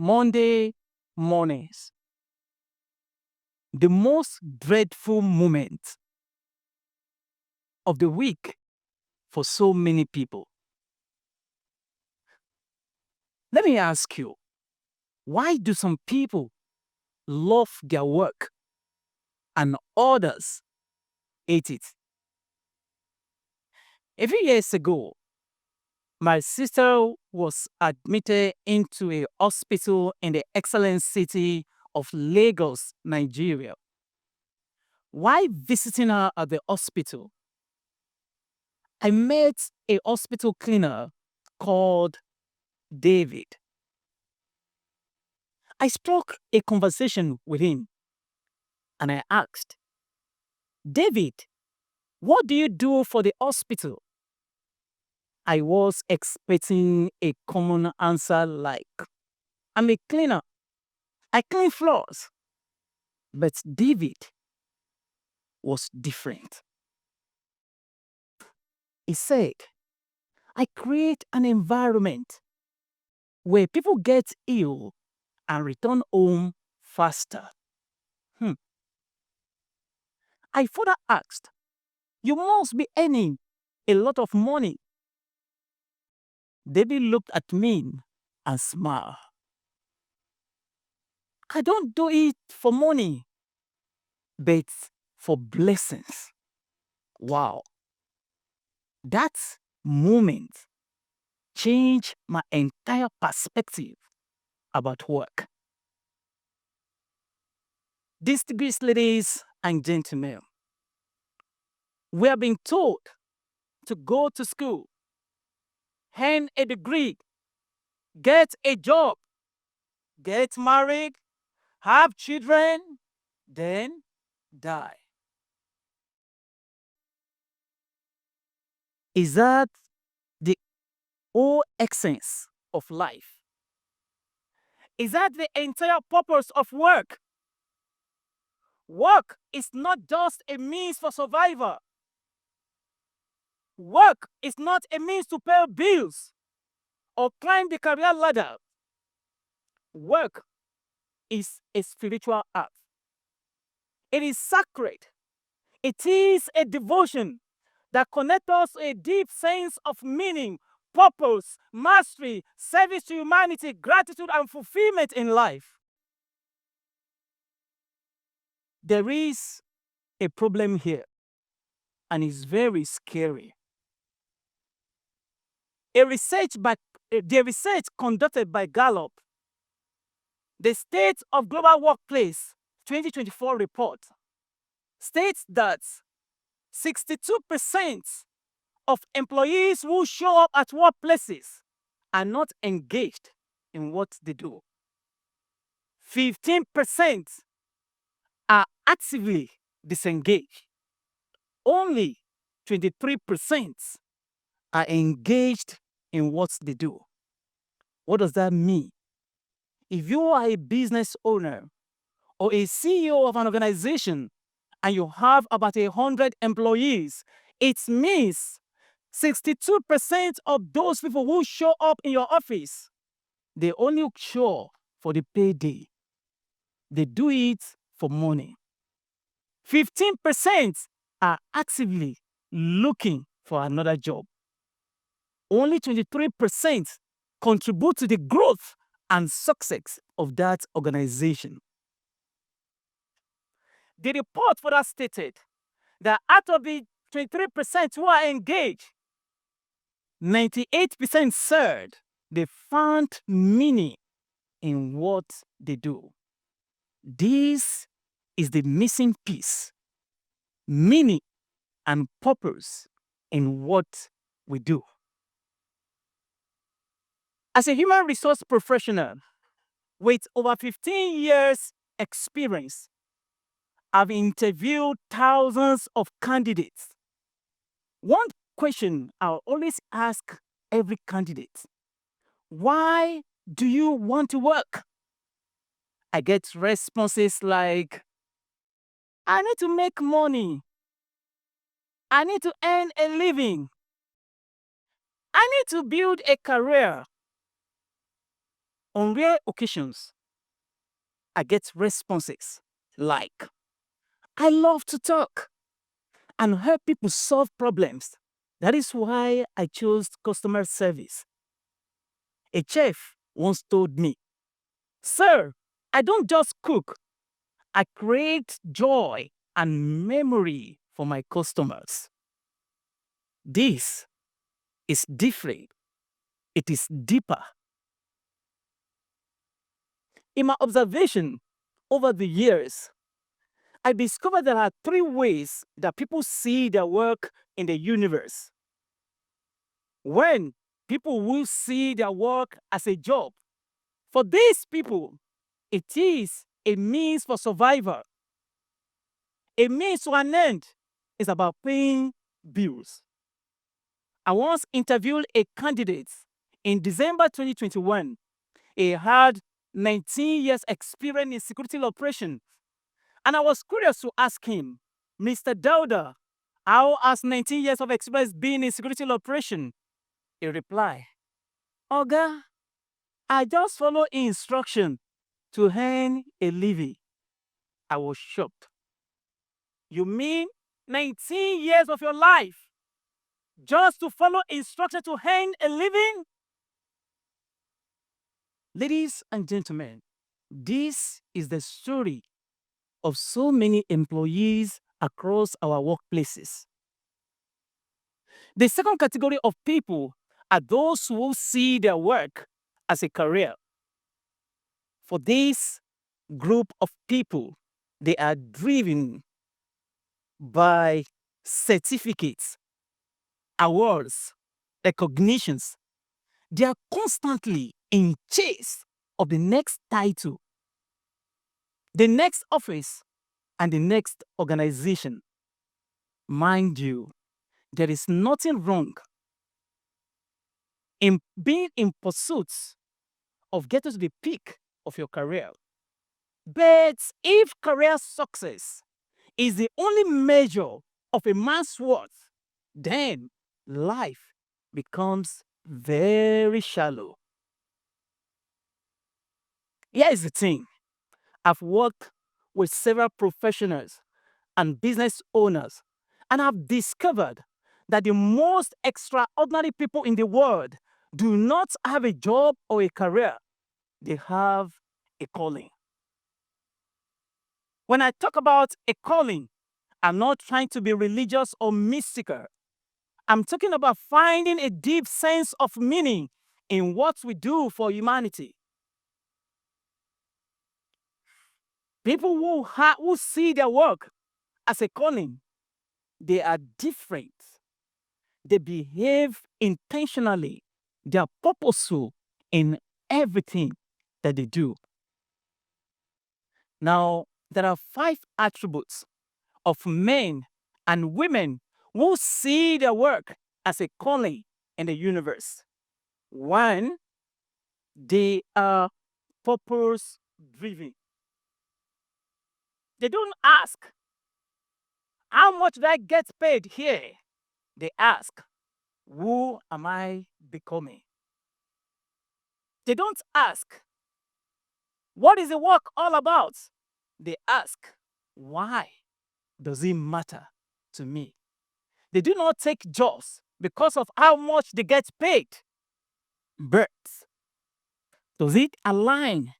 Monday mornings, the most dreadful moment of the week for so many people. Let me ask you, why do some people love their work and others hate it? A few years ago, my sister was admitted into a hospital in the excellent city of Lagos, Nigeria. While visiting her at the hospital, I met a hospital cleaner called David. I struck a conversation with him and I asked, David, what do you do for the hospital? I was expecting a common answer like, I'm a cleaner. I clean floors. But David was different. He said, I create an environment where people get ill and return home faster. Hmm. I further asked, you must be earning a lot of money. David looked at me and smiled. I don't do it for money, but for blessings. Wow. That moment changed my entire perspective about work. Distinguished ladies and gentlemen, we are being told to go to school, earn a degree, get a job, get married, have children, then die. Is that the whole essence of life? Is that the entire purpose of work? Work is not just a means for survival. Work is not a means to pay bills or climb the career ladder. Work is a spiritual act. It is sacred. It is a devotion that connects us to a deep sense of meaning, purpose, mastery, service to humanity, gratitude, and fulfillment in life. There is a problem here, and it's very scary. The research conducted by Gallup, the State of Global Workplace 2024 report, states that 62% of employees who show up at workplaces are not engaged in what they do. 15% are actively disengaged. Only 23% are engaged in what they do. What does that mean? If you are a business owner or a CEO of an organization and you have about 100 employees, it means 62% of those people who show up in your office, they only show up for the payday. They do it for money. 15% are actively looking for another job. Only 23% contribute to the growth and success of that organization. The report further stated that out of the 23% who are engaged, 98% said they found meaning in what they do. This is the missing piece: meaning and purpose in what we do. As a human resource professional with over 15 years experience, I've interviewed thousands of candidates. One question I'll always ask every candidate: why do you want to work? I get responses like, I need to make money. I need to earn a living. I need to build a career. On rare occasions, I get responses like, I love to talk and help people solve problems. That is why I chose customer service. A chef once told me, Sir, I don't just cook, I create joy and memory for my customers. This is different, it is deeper. In my observation over the years, I discovered there are three ways that people see their work in the universe. When people will see their work as a job, for these people, it is a means for survival. A means to an end is about paying bills. I once interviewed a candidate in December 2021. He had 19 years experience in security operations. And I was curious to ask him, Mr. Dauda, how has 19 years of experience been in security operation? He replied, Oga, I just follow instruction to earn a living. I was shocked. You mean 19 years of your life just to follow instruction to earn a living? Ladies and gentlemen, this is the story of so many employees across our workplaces. The second category of people are those who see their work as a career. For this group of people, they are driven by certificates, awards, recognitions. They are constantly in chase of the next title, the next office, and the next organization. Mind you, there is nothing wrong in being in pursuit of getting to the peak of your career. But if career success is the only measure of a man's worth, then life becomes very shallow. Here is the thing. I've worked with several professionals and business owners, and I've discovered that the most extraordinary people in the world do not have a job or a career, they have a calling. When I talk about a calling, I'm not trying to be religious or mystical. I'm talking about finding a deep sense of meaning in what we do for humanity. People who see their work as a calling, they are different. They behave intentionally. They are purposeful in everything that they do. Now, there are 5 attributes of men and women who see their work as a calling in the universe. 1, they are purpose driven. They don't ask, how much do I get paid here? They ask, who am I becoming? They don't ask, what is the work all about? They ask, why does it matter to me? They do not take jobs because of how much they get paid. But does it align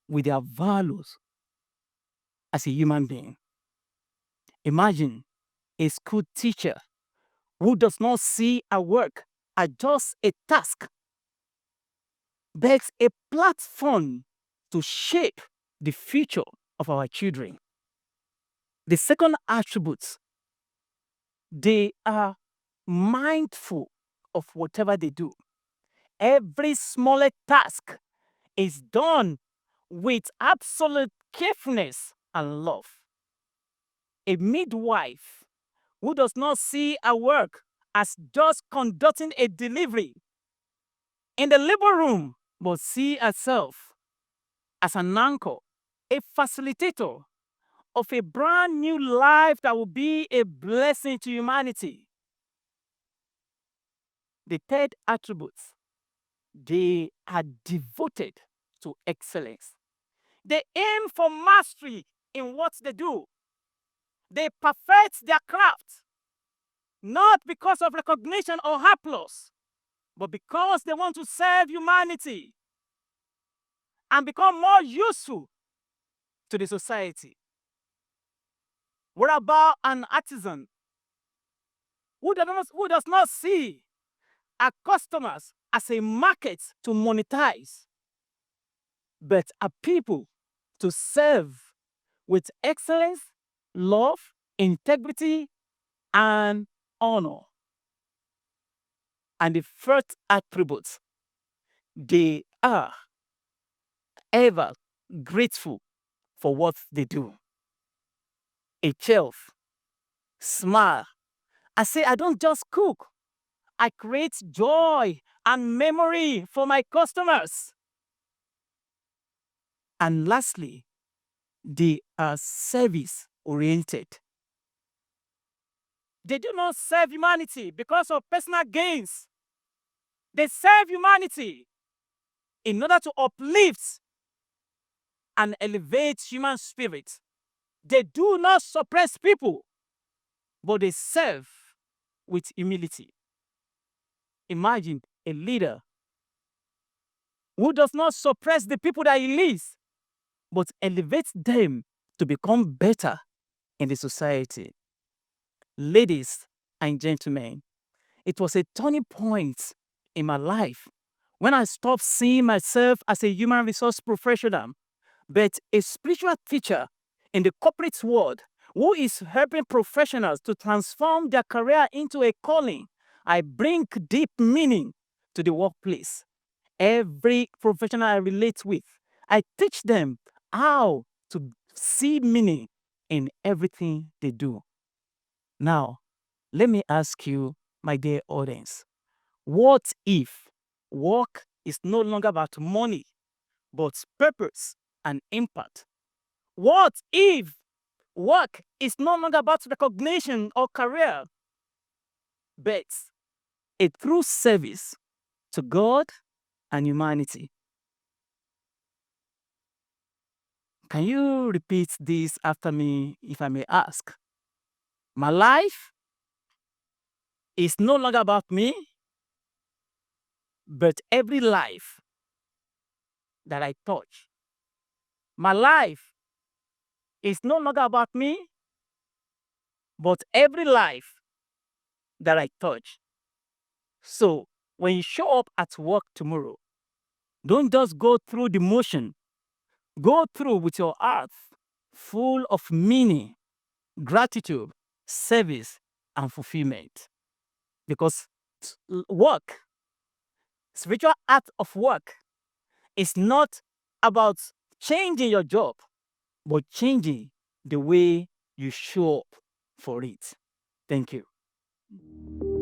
with their values as a human being? Imagine a school teacher who does not see her work as just a task, but a platform to shape the future of our children. The second attribute, they are mindful of whatever they do. Every smallest task is done with absolute carefulness and love. A midwife who does not see her work as just conducting a delivery in the labor room, but see herself as an anchor, a facilitator of a brand new life that will be a blessing to humanity. The third attribute, they are devoted to excellence. They aim for mastery in what they do. They perfect their craft, not because of recognition or applause, but because they want to serve humanity and become more useful to the society. What about an artisan who does not see our customers as a market to monetize, but a people to serve with excellence, love, integrity, and honor? And the first attribute, they are ever grateful for what they do. A chef, smile. I say, I don't just cook, I create joy and memory for my customers. And lastly, they are service oriented. They do not serve humanity because of personal gains. They serve humanity in order to uplift and elevate human spirit. They do not suppress people, but they serve with humility. Imagine a leader who does not suppress the people that he leads, but elevates them to become better in the society. Ladies and gentlemen, it was a turning point in my life when I stopped seeing myself as a human resource professional, but a spiritual teacher in the corporate world who is helping professionals to transform their career into a calling. I bring deep meaning to the workplace. Every professional I relate with, I teach them how to see meaning in everything they do. Now, let me ask you, my dear audience, what if work is no longer about money, but purpose and impact? What if work is no longer about recognition or career, but a true service to God and humanity? Can you repeat this after me, if I may ask? My life is no longer about me, but every life that I touch. My life is no longer about me, but every life that I touch. So when you show up at work tomorrow, don't just go through the motion. Go through with your heart full of meaning, gratitude, service, and fulfillment. Because work, spiritual act of work, is not about changing your job, but changing the way you show up for it. Thank you.